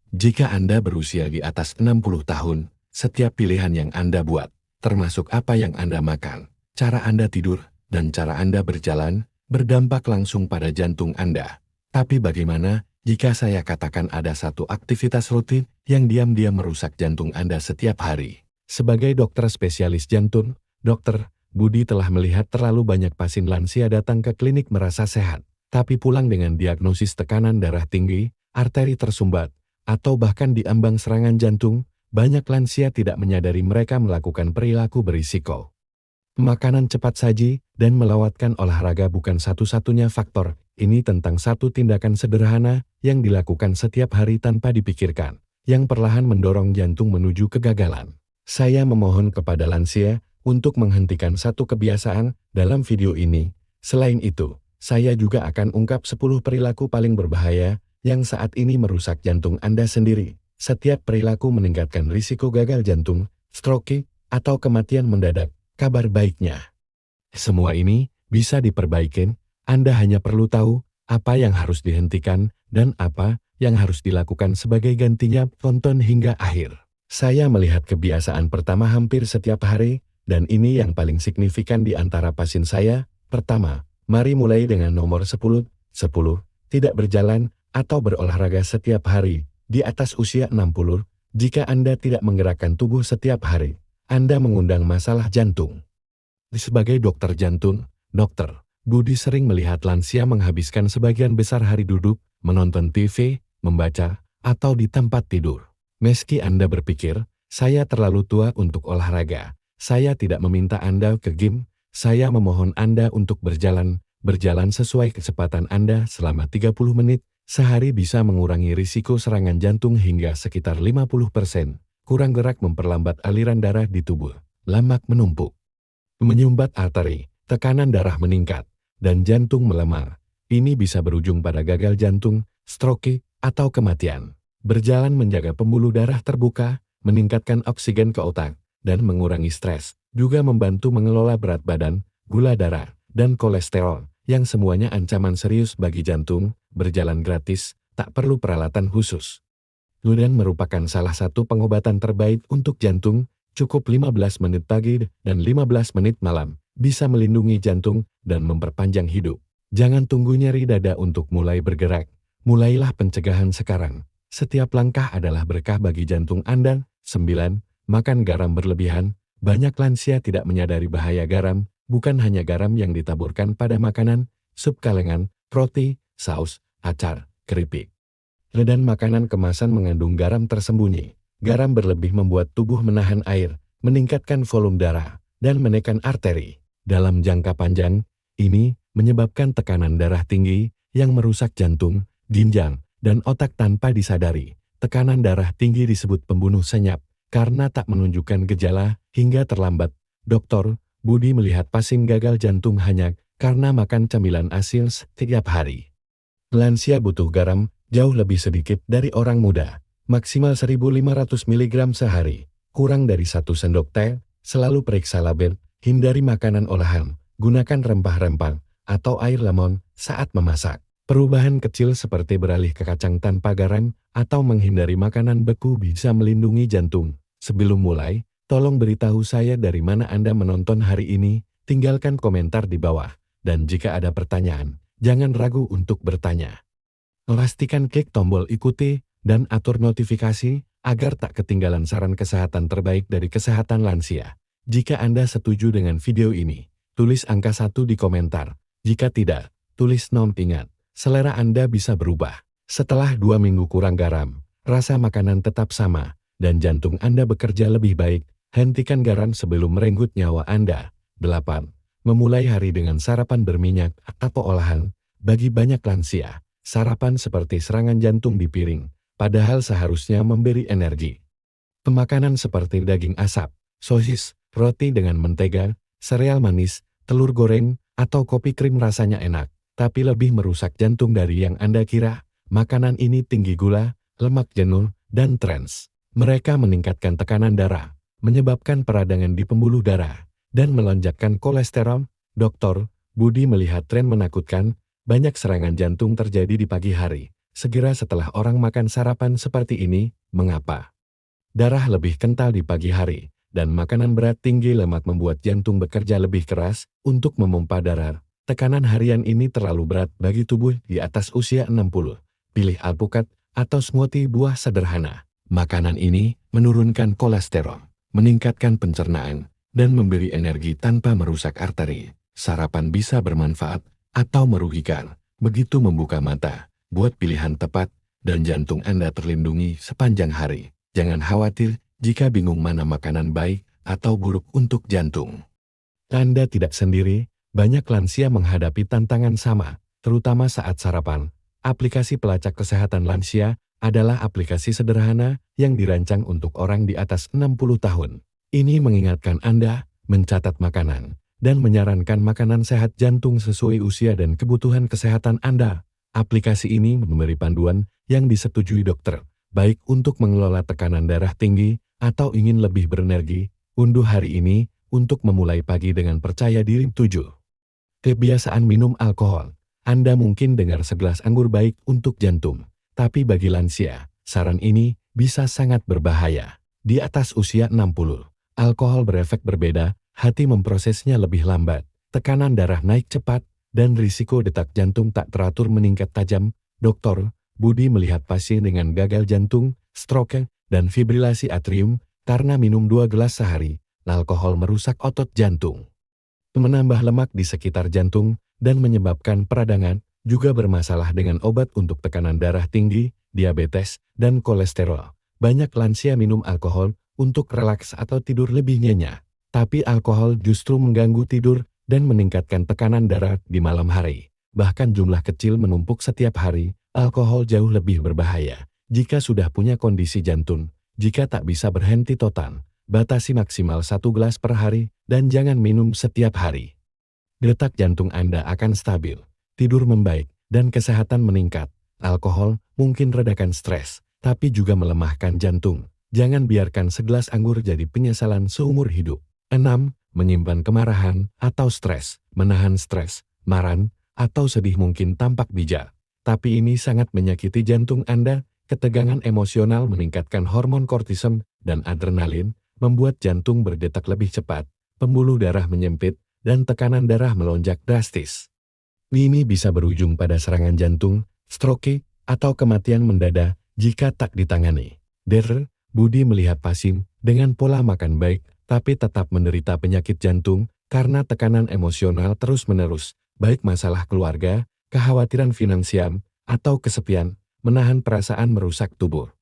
Jika Anda berusia di atas 60 tahun, setiap pilihan yang Anda buat, termasuk apa yang Anda makan, cara Anda tidur, dan cara Anda berjalan, berdampak langsung pada jantung Anda. Tapi bagaimana jika saya katakan ada satu aktivitas rutin yang diam-diam merusak jantung Anda setiap hari? Sebagai dokter spesialis jantung, Dr. Budi telah melihat terlalu banyak pasien lansia datang ke klinik merasa sehat, tapi pulang dengan diagnosis tekanan darah tinggi, arteri tersumbat, atau bahkan diambang serangan jantung. Banyak lansia tidak menyadari mereka melakukan perilaku berisiko. Makanan cepat saji dan melewatkan olahraga bukan satu-satunya faktor. Ini tentang satu tindakan sederhana yang dilakukan setiap hari tanpa dipikirkan, yang perlahan mendorong jantung menuju kegagalan. Saya memohon kepada lansia untuk menghentikan satu kebiasaan dalam video ini. Selain itu, saya juga akan ungkap 10 perilaku paling berbahaya yang saat ini merusak jantung Anda sendiri. Setiap perilaku meningkatkan risiko gagal jantung, stroke, atau kematian mendadak. Kabar baiknya, semua ini bisa diperbaiki. Anda hanya perlu tahu apa yang harus dihentikan dan apa yang harus dilakukan sebagai gantinya. Tonton hingga akhir. Saya melihat kebiasaan pertama hampir setiap hari, dan ini yang paling signifikan di antara pasien saya. Pertama, mari mulai dengan nomor 10. 10. Tidak berjalan atau berolahraga setiap hari. Di atas usia 60, jika Anda tidak menggerakkan tubuh setiap hari, Anda mengundang masalah jantung. Sebagai dokter jantung, Dr. Budi sering melihat lansia menghabiskan sebagian besar hari duduk, menonton TV, membaca, atau di tempat tidur. Meski Anda berpikir, saya terlalu tua untuk olahraga, saya tidak meminta Anda ke gym, saya memohon Anda untuk berjalan sesuai kecepatan Anda selama 30 menit. Sehari bisa mengurangi risiko serangan jantung hingga sekitar 50%. Kurang gerak memperlambat aliran darah di tubuh, lemak menumpuk, menyumbat arteri, tekanan darah meningkat, dan jantung melemah. Ini bisa berujung pada gagal jantung, stroke, atau kematian. Berjalan menjaga pembuluh darah terbuka, meningkatkan oksigen ke otak, dan mengurangi stres, juga membantu mengelola berat badan, gula darah, dan kolesterol, yang semuanya ancaman serius bagi jantung. Berjalan gratis, tak perlu peralatan khusus. Dan merupakan salah satu pengobatan terbaik untuk jantung. Cukup 15 menit pagi dan 15 menit malam, bisa melindungi jantung dan memperpanjang hidup. Jangan tunggu nyeri dada untuk mulai bergerak. Mulailah pencegahan sekarang. Setiap langkah adalah berkah bagi jantung Anda. 9. Makan garam berlebihan. Banyak lansia tidak menyadari bahaya garam, bukan hanya garam yang ditaburkan pada makanan, sup kalengan, roti, saus, acar, keripik, dan makanan kemasan mengandung garam tersembunyi. Garam berlebih membuat tubuh menahan air, meningkatkan volume darah, dan menekan arteri. Dalam jangka panjang, ini menyebabkan tekanan darah tinggi yang merusak jantung, ginjal, dan otak tanpa disadari. Tekanan darah tinggi disebut pembunuh senyap karena tak menunjukkan gejala hingga terlambat. Dr. Budi melihat pasien gagal jantung hanya karena makan camilan asin setiap hari. Lansia butuh garam jauh lebih sedikit dari orang muda, maksimal 1.500 mg sehari, kurang dari 1 sendok teh. Selalu periksa label, hindari makanan olahan, gunakan rempah-rempah atau air lemon saat memasak. Perubahan kecil seperti beralih ke kacang tanpa garam atau menghindari makanan beku bisa melindungi jantung. Sebelum mulai, tolong beritahu saya dari mana Anda menonton hari ini, tinggalkan komentar di bawah, dan jika ada pertanyaan, jangan ragu untuk bertanya. Pastikan klik tombol ikuti dan atur notifikasi agar tak ketinggalan saran kesehatan terbaik dari kesehatan lansia. Jika Anda setuju dengan video ini, tulis angka 1 di komentar. Jika tidak, tulis non. Ingat, selera Anda bisa berubah. Setelah 2 minggu kurang garam, rasa makanan tetap sama, dan jantung Anda bekerja lebih baik. Hentikan garam sebelum merenggut nyawa Anda. 8. Memulai hari dengan sarapan berminyak atau olahan. Bagi banyak lansia, sarapan seperti serangan jantung di piring, padahal seharusnya memberi energi. Pemakanan seperti daging asap, sosis, roti dengan mentega, sereal manis, telur goreng, atau kopi krim rasanya enak, tapi lebih merusak jantung dari yang Anda kira. Makanan ini tinggi gula, lemak jenuh, dan trans. Mereka meningkatkan tekanan darah, menyebabkan peradangan di pembuluh darah, dan melonjakkan kolesterol. Dr. Budi melihat tren menakutkan. Banyak serangan jantung terjadi di pagi hari, segera setelah orang makan sarapan seperti ini. Mengapa? Darah lebih kental di pagi hari, dan makanan berat tinggi lemak membuat jantung bekerja lebih keras untuk memompa darah. Tekanan harian ini terlalu berat bagi tubuh di atas usia 60. Pilih alpukat atau smoothie buah sederhana. Makanan ini menurunkan kolesterol, meningkatkan pencernaan, dan memberi energi tanpa merusak arteri. Sarapan bisa bermanfaat atau merugikan. Begitu membuka mata, buat pilihan tepat, dan jantung Anda terlindungi sepanjang hari. Jangan khawatir jika bingung mana makanan baik atau buruk untuk jantung. Anda tidak sendiri, banyak lansia menghadapi tantangan sama, terutama saat sarapan. Aplikasi pelacak kesehatan lansia adalah aplikasi sederhana yang dirancang untuk orang di atas 60 tahun. Ini mengingatkan Anda mencatat makanan dan menyarankan makanan sehat jantung sesuai usia dan kebutuhan kesehatan Anda. Aplikasi ini memberi panduan yang disetujui dokter, baik untuk mengelola tekanan darah tinggi atau ingin lebih berenergi. Unduh hari ini untuk memulai pagi dengan percaya diri. 7. Kebiasaan minum alkohol. Anda mungkin dengar segelas anggur baik untuk jantung, tapi bagi lansia, saran ini bisa sangat berbahaya. Di atas usia 60, alkohol berefek berbeda, hati memprosesnya lebih lambat, tekanan darah naik cepat, dan risiko detak jantung tak teratur meningkat tajam. Dr. Budi melihat pasien dengan gagal jantung, stroke, dan fibrilasi atrium karena minum 2 gelas sehari. Alkohol merusak otot jantung, menambah lemak di sekitar jantung, dan menyebabkan peradangan. Juga bermasalah dengan obat untuk tekanan darah tinggi, diabetes, dan kolesterol. Banyak lansia minum alkohol untuk relaks atau tidur lebih nyenyak. Tapi alkohol justru mengganggu tidur dan meningkatkan tekanan darah di malam hari. Bahkan jumlah kecil menumpuk setiap hari, alkohol jauh lebih berbahaya. Jika sudah punya kondisi jantung, jika tak bisa berhenti total, batasi maksimal 1 gelas per hari, dan jangan minum setiap hari. Detak jantung Anda akan stabil, tidur membaik, dan kesehatan meningkat. Alkohol mungkin redakan stres, tapi juga melemahkan jantung. Jangan biarkan segelas anggur jadi penyesalan seumur hidup. 6. Menyimpan kemarahan atau stres. Menahan stres, marah, atau sedih mungkin tampak bijak, tapi ini sangat menyakiti jantung Anda. Ketegangan emosional meningkatkan hormon kortisol dan adrenalin, membuat jantung berdetak lebih cepat, pembuluh darah menyempit, dan tekanan darah melonjak drastis. Ini bisa berujung pada serangan jantung, stroke, atau kematian mendadak jika tak ditangani. Dr. Budi melihat pasien dengan pola makan baik, tapi tetap menderita penyakit jantung karena tekanan emosional terus-menerus, baik masalah keluarga, kekhawatiran finansial, atau kesepian. Menahan perasaan merusak tubuh.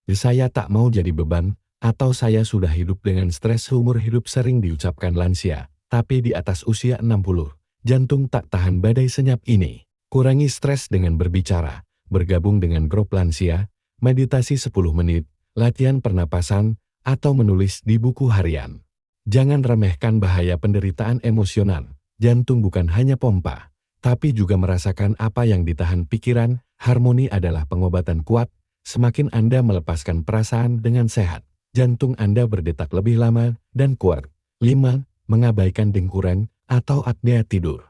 Saya tak mau jadi beban, atau saya sudah hidup dengan stres seumur hidup sering diucapkan lansia, tapi di atas usia 60, jantung tak tahan badai senyap ini. Kurangi stres dengan berbicara, bergabung dengan grup lansia, meditasi 10 menit, latihan pernapasan, atau menulis di buku harian. Jangan remehkan bahaya penderitaan emosional. Jantung bukan hanya pompa, tapi juga merasakan apa yang ditahan pikiran. Harmoni adalah pengobatan kuat. Semakin Anda melepaskan perasaan dengan sehat, jantung Anda berdetak lebih lama dan kuat. 5. Mengabaikan dengkuran atau apnea tidur.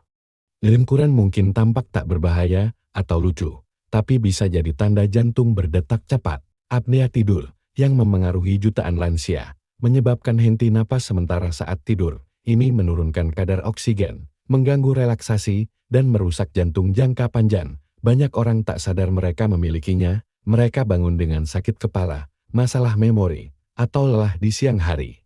Dengkuran mungkin tampak tak berbahaya atau lucu, tapi bisa jadi tanda jantung berdetak cepat. Apnea tidur, yang memengaruhi jutaan lansia, menyebabkan henti napas sementara saat tidur. Ini menurunkan kadar oksigen, mengganggu relaksasi, dan merusak jantung jangka panjang. Banyak orang tak sadar mereka memilikinya. Mereka bangun dengan sakit kepala, masalah memori, atau lelah di siang hari,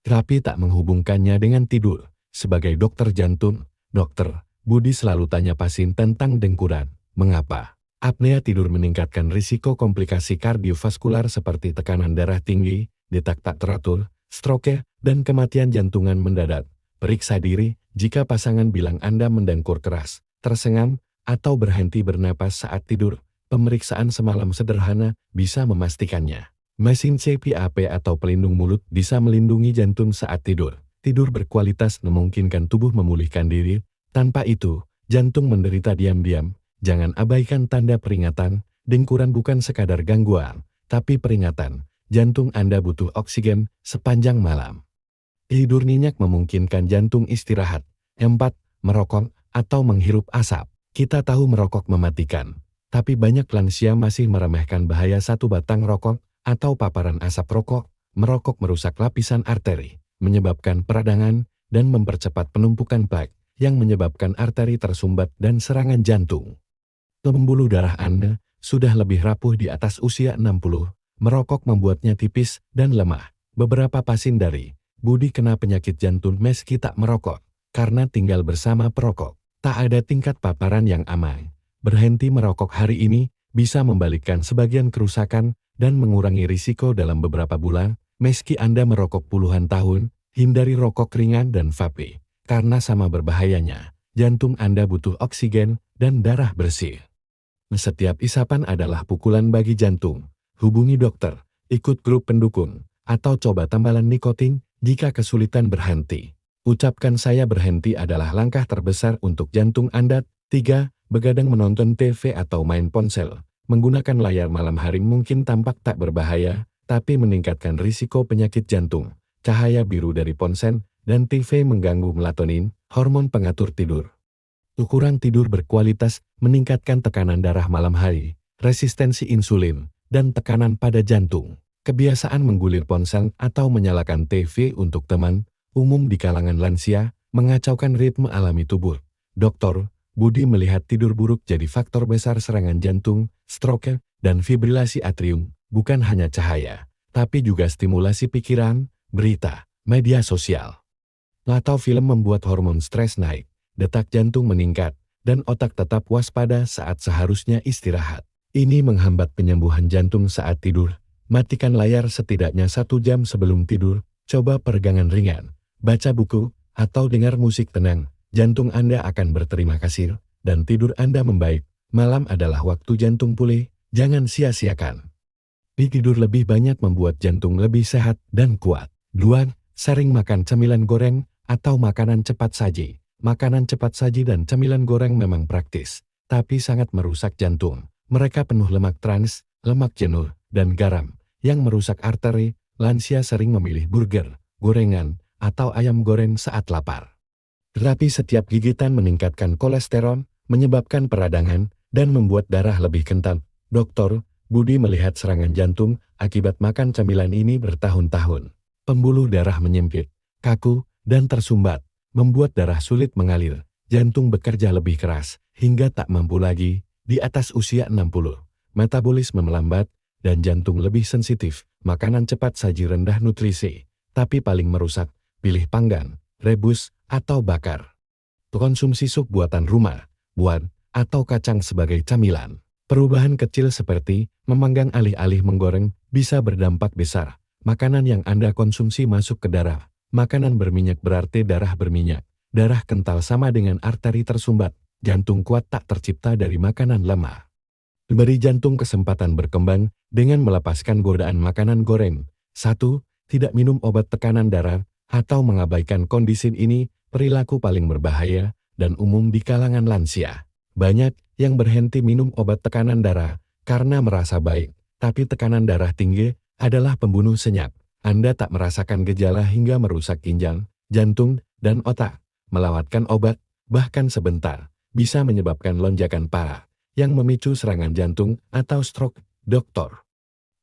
tapi tak menghubungkannya dengan tidur. Sebagai dokter jantung, Dr. Budi selalu tanya pasien tentang dengkuran. Mengapa? Apnea tidur meningkatkan risiko komplikasi kardiovaskular seperti tekanan darah tinggi, detak tak teratur, stroke, dan kematian jantungan mendadak. Periksa diri jika pasangan bilang Anda mendengkur keras, tersengang, atau berhenti bernapas saat tidur. Pemeriksaan semalam sederhana bisa memastikannya. Mesin CPAP atau pelindung mulut bisa melindungi jantung saat tidur. Tidur berkualitas memungkinkan tubuh memulihkan diri. Tanpa itu, jantung menderita diam-diam. Jangan abaikan tanda peringatan. Dengkuran bukan sekadar gangguan, tapi peringatan. Jantung Anda butuh oksigen sepanjang malam. Tidur nyenyak memungkinkan jantung istirahat. 4. Merokok atau menghirup asap. Kita tahu merokok mematikan, Tapi banyak lansia masih meremehkan bahaya satu batang rokok atau paparan asap rokok. Merokok merusak lapisan arteri, menyebabkan peradangan, dan mempercepat penumpukan plak yang menyebabkan arteri tersumbat dan serangan jantung. Pembuluh darah Anda sudah lebih rapuh di atas usia 60. Merokok membuatnya tipis dan lemah. Beberapa pasien dari Budi kena penyakit jantung meski tak merokok, karena tinggal bersama perokok. Tak ada tingkat paparan yang aman. Berhenti merokok hari ini bisa membalikkan sebagian kerusakan dan mengurangi risiko dalam beberapa bulan. Meski Anda merokok puluhan tahun, hindari rokok ringan dan vape, karena sama berbahayanya. Jantung Anda butuh oksigen dan darah bersih. Setiap isapan adalah pukulan bagi jantung. Hubungi dokter, ikut grup pendukung, atau coba tambalan nikotin jika kesulitan berhenti. Ucapkan saya berhenti adalah langkah terbesar untuk jantung Anda. 3. Begadang menonton TV atau main ponsel. Menggunakan layar malam hari mungkin tampak tak berbahaya, tapi meningkatkan risiko penyakit jantung. Cahaya biru dari ponsel dan TV mengganggu melatonin, hormon pengatur tidur. Kurang tidur berkualitas meningkatkan tekanan darah malam hari, resistensi insulin, dan tekanan pada jantung. Kebiasaan menggulir ponsel atau menyalakan TV untuk teman, umum di kalangan lansia, mengacaukan ritme alami tubuh. Dr. Budi melihat tidur buruk jadi faktor besar serangan jantung, stroke, dan fibrilasi atrium, bukan hanya cahaya, tapi juga stimulasi pikiran, berita, media sosial, atau film membuat hormon stres naik, detak jantung meningkat, dan otak tetap waspada saat seharusnya istirahat. Ini menghambat penyembuhan jantung saat tidur. Matikan layar setidaknya 1 jam sebelum tidur, coba peregangan ringan, baca buku, atau dengar musik tenang. Jantung Anda akan berterima kasih, dan tidur Anda membaik. Malam adalah waktu jantung pulih, jangan sia-siakan. Tidur lebih banyak membuat jantung lebih sehat dan kuat. 2. Sering makan cemilan goreng atau makanan cepat saji. Makanan cepat saji dan cemilan goreng memang praktis, tapi sangat merusak jantung. Mereka penuh lemak trans, lemak jenuh, dan garam, yang merusak arteri. Lansia sering memilih burger, gorengan, atau ayam goreng saat lapar. Tetapi setiap gigitan meningkatkan kolesterol, menyebabkan peradangan, dan membuat darah lebih kental. Dr. Budi melihat serangan jantung akibat makan cemilan ini bertahun-tahun. Pembuluh darah menyempit, kaku, dan tersumbat, membuat darah sulit mengalir. Jantung bekerja lebih keras, hingga tak mampu lagi. Di atas usia 60, metabolisme melambat, dan jantung lebih sensitif. Makanan cepat saji rendah nutrisi, tapi paling merusak. Pilih panggang, rebus, atau bakar. Konsumsi sup buatan rumah, buah, atau kacang sebagai camilan. Perubahan kecil seperti memanggang alih-alih menggoreng bisa berdampak besar. Makanan yang Anda konsumsi masuk ke darah. Makanan berminyak berarti darah berminyak. Darah kental sama dengan arteri tersumbat. Jantung kuat tak tercipta dari makanan lemah. Beri jantung kesempatan berkembang dengan melepaskan godaan makanan goreng. 1. Tidak minum obat tekanan darah atau mengabaikan kondisi ini. Perilaku paling berbahaya dan umum di kalangan lansia. Banyak yang berhenti minum obat tekanan darah karena merasa baik, tapi tekanan darah tinggi adalah pembunuh senyap. Anda tak merasakan gejala hingga merusak ginjal, jantung, dan otak. Melewatkan obat, bahkan sebentar, bisa menyebabkan lonjakan parah yang memicu serangan jantung atau stroke. Dr.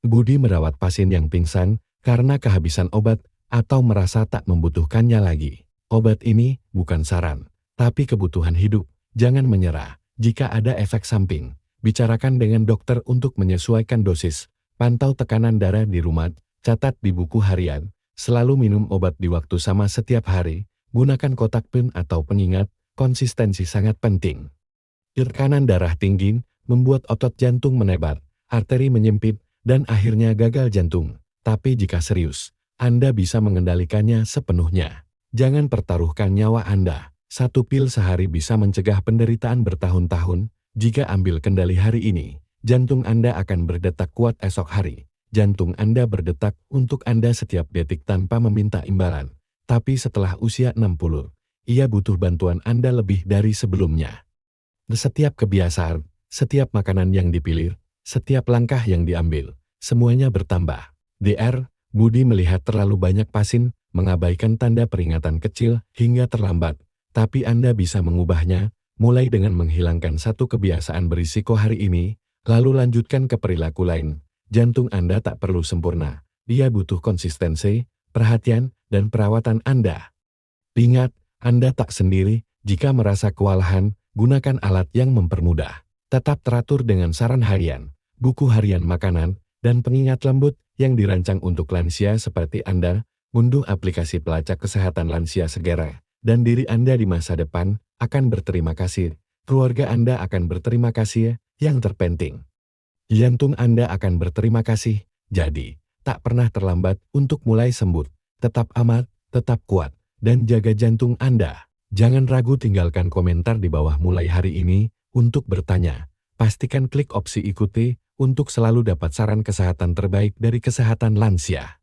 Budi merawat pasien yang pingsan karena kehabisan obat atau merasa tak membutuhkannya lagi. Obat ini bukan saran, tapi kebutuhan hidup. Jangan menyerah. Jika ada efek samping, bicarakan dengan dokter untuk menyesuaikan dosis. Pantau tekanan darah di rumah, catat di buku harian. Selalu minum obat di waktu sama setiap hari. Gunakan kotak pin atau pengingat. Konsistensi sangat penting. Tekanan darah tinggi membuat otot jantung menebar, arteri menyempit, dan akhirnya gagal jantung. Tapi jika serius, Anda bisa mengendalikannya sepenuhnya. Jangan pertaruhkan nyawa Anda. 1 pil sehari bisa mencegah penderitaan bertahun-tahun. Jika ambil kendali hari ini, jantung Anda akan berdetak kuat esok hari. Jantung Anda berdetak untuk Anda setiap detik tanpa meminta imbalan. Tapi setelah usia 60, ia butuh bantuan Anda lebih dari sebelumnya. Setiap kebiasaan, setiap makanan yang dipilih, setiap langkah yang diambil, semuanya bertambah. Dr. Budi melihat terlalu banyak pasien mengabaikan tanda peringatan kecil hingga terlambat, tapi Anda bisa mengubahnya, mulai dengan menghilangkan satu kebiasaan berisiko hari ini, Lalu lanjutkan ke perilaku lain. Jantung Anda tak perlu sempurna. Dia butuh konsistensi, perhatian, dan perawatan Anda. Ingat, Anda tak sendiri. Jika merasa kewalahan, gunakan alat yang mempermudah. Tetap teratur dengan saran harian, buku harian makanan, dan pengingat lembut yang dirancang untuk lansia seperti Anda. Unduh aplikasi pelacak kesehatan lansia segera, dan diri Anda di masa depan akan berterima kasih. Keluarga Anda akan berterima kasih, yang terpenting. Jantung Anda akan berterima kasih. Jadi, tak pernah terlambat untuk mulai sembuh. Tetap amat, tetap kuat, dan jaga jantung Anda. Jangan ragu tinggalkan komentar di bawah mulai hari ini untuk bertanya. Pastikan klik opsi ikuti untuk selalu dapat saran kesehatan terbaik dari kesehatan lansia.